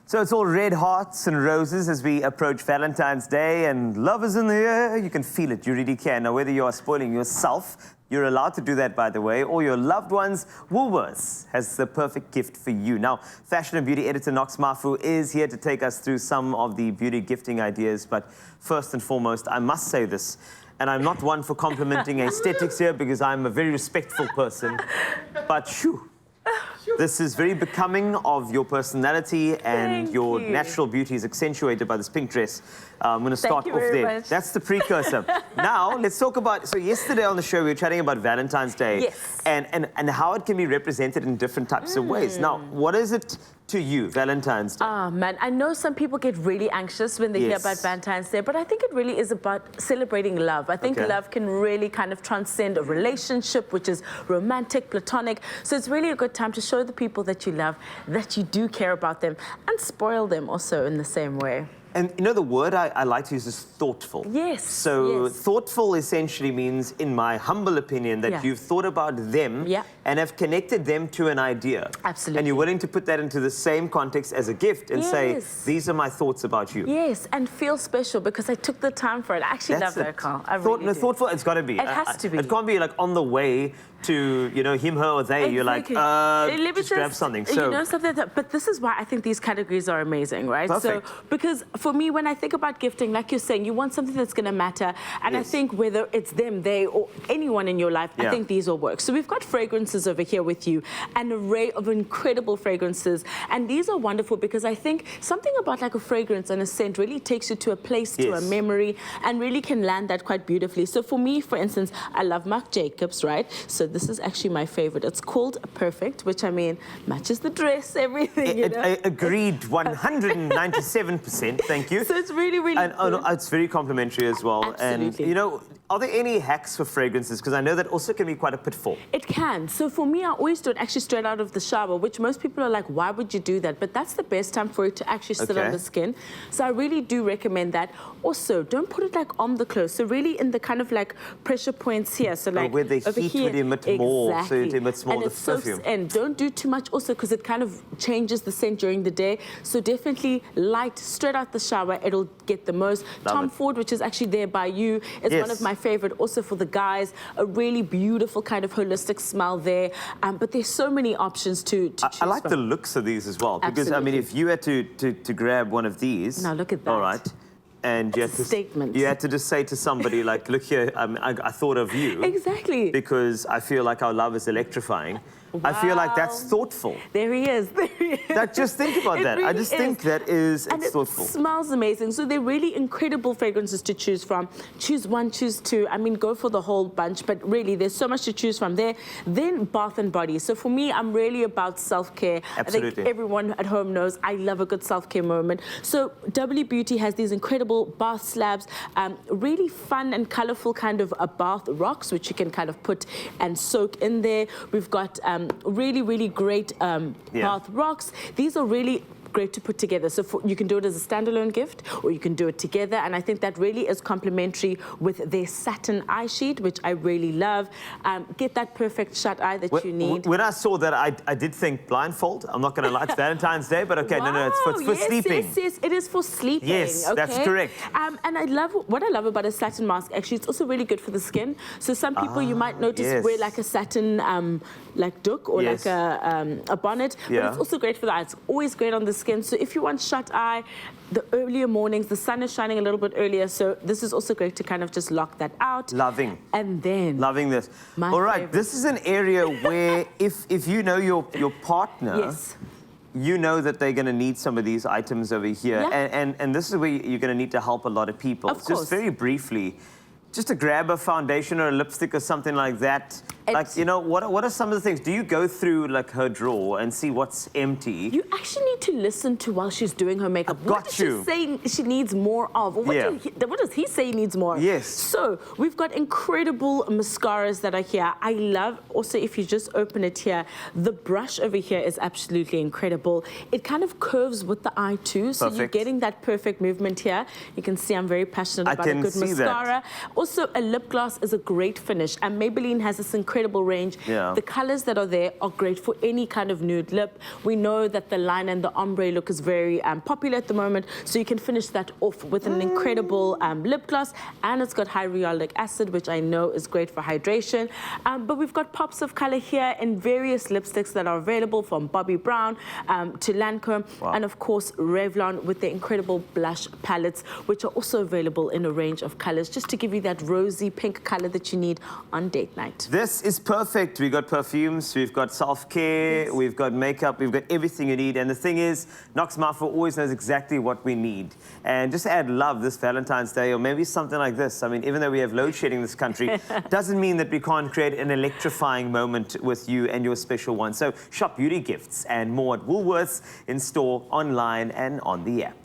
So it's all red hearts and roses as we approach Valentine's Day, and love is in the air. You can feel it, you really can. Now, whether you are spoiling yourself, you're allowed to do that, by the way, or your loved ones, Woolworths has the perfect gift for you. Now, fashion and beauty editor Noxolo Mafu is here to take us through some of the beauty gifting ideas. But first and foremost, I must say this, and I'm not one for complimenting aesthetics here because I'm a very respectful person, but shoo. This is very becoming of your personality, and your natural beauty is accentuated by this pink dress. I'm going to start off there. That's the precursor. Now, let's talk about, so yesterday on the show, we were chatting about Valentine's Day. Yes. And how it can be represented in different types of ways. Now, what is it to you, Valentine's Day? Oh, man, I know some people get really anxious when they hear about Valentine's Day, but I think it really is about celebrating love. I think love can really kind of transcend a relationship, which is romantic, platonic. So it's really a good time to show the people that you love that you do care about them, and spoil them also in the same way. And you know, the word I like to use is thoughtful. Yes. So thoughtful essentially means, in my humble opinion, that you've thought about them and have connected them to an idea. Absolutely. And you're willing to put that into the same context as a gift and say, these are my thoughts about you. Yes, and feel special because I took the time for it. I actually love that, Carl. I really do. Thoughtful, it's got to be. It has to be. It can't be like on the way to, you know, him, her, or they. You're like, just grab something. So, you know, something that, but this is why I think these categories are amazing, right? Perfect. So, because for me, when I think about gifting, like you're saying, you want something that's going to matter. And I think whether it's them, they, or anyone in your life, I think these all work. So we've got fragrances over here with you, an array of incredible fragrances. And these are wonderful because I think something about like a fragrance and a scent really takes you to a place, to a memory, and really can land that quite beautifully. So for me, for instance, I love Marc Jacobs, right? So this is actually my favorite. It's called Perfect, which I mean, matches the dress, everything, you know? Agreed, 197%, thank you. So it's really, really good. It's very complimentary as well. Absolutely. And, you know, are there any hacks for fragrances? Because I know that also can be quite a pitfall. It can. So for me, I always do it actually straight out of the shower, which most people are like, why would you do that? But that's the best time for it to actually sit on the skin. So I really do recommend that. Also, don't put it like on the clothes. So really in the kind of like pressure points here. So like where the heat would emit more, so it emits more of the perfume. And don't do too much also because it kind of changes the scent during the day. So definitely light, straight out the shower, it'll get the most. Tom Ford, which is actually there by you, is one of my favorite. Also for the guys, a really beautiful kind of holistic smell there. But there's so many options to choose I like the looks of these as well. Because, I mean, if you had to grab one of these... Now, look at that. All right. And you had to just say to somebody, like, look here, I thought of you. Exactly. Because I feel like our love is electrifying. Wow. I feel like that's thoughtful. There he is. There he is. Just think about that. Really I just think that is thoughtful. It smells amazing. So they're really incredible fragrances to choose from. Choose one, choose two. I mean, go for the whole bunch. But really, there's so much to choose from there. Then Bath and Body. So for me, I'm really about self-care. Absolutely. I think everyone at home knows I love a good self-care moment. So W Beauty has these incredible bath slabs, really fun and colorful kind of bath rocks, which you can kind of put and soak in there. We've got really, really great bath rocks. These are really great to put together. So you can do it as a standalone gift, or you can do it together. And I think that really is complementary with their satin eye sheet, which I really love. Get that perfect shut eye that you need. When I saw that, I did think blindfold. I'm not going to lie, it's Valentine's Day, but okay, no, it's for sleeping. Yes, it is for sleeping. Yes, that's correct. And what I love about a satin mask, actually, it's also really good for the skin. So some people you might notice wear like a satin like doek or like a bonnet, but it's also great for the eye. It's always great on the skin. So if you want shut eye, the earlier mornings, the sun is shining a little bit earlier, so this is also great to kind of just lock that out. Loving. And then... Loving this. All right, this is an area where if you know your partner... You know that they're going to need some of these items over here. And this is where you're going to need to help a lot of people. Of course. Just very briefly, just to grab a foundation or a lipstick or something like that. Like, you know, what are some of the things? Do you go through, like, her drawer and see what's empty? You actually need to listen to while she's doing her makeup. What does she say she needs more of? Or what does he say he needs more of? Yes. So we've got incredible mascaras that are here. I love, also, if you just open it here, the brush over here is absolutely incredible. It kind of curves with the eye, too. So you're getting that perfect movement here. You can see I'm very passionate about a good mascara. Also, a lip gloss is a great finish, and Maybelline has this incredible range. Yeah. The colors that are there are great for any kind of nude lip. We know that the line and the ombre look is very popular at the moment, so you can finish that off with an incredible lip gloss, and it's got hyaluronic acid, which I know is great for hydration. But we've got pops of color here in various lipsticks that are available, from Bobbi Brown to Lancome, and of course Revlon with the incredible blush palettes, which are also available in a range of colors, just to give you that rosy pink color that you need on date night. This is perfect. We've got perfumes, we've got self-care, we've got makeup, we've got everything you need. And the thing is, Noxolo Mafu always knows exactly what we need. And just to add love this Valentine's Day, or maybe something like this. I mean, even though we have load shedding in this country, doesn't mean that we can't create an electrifying moment with you and your special one. So shop beauty gifts and more at Woolworths, in store, online, and on the app.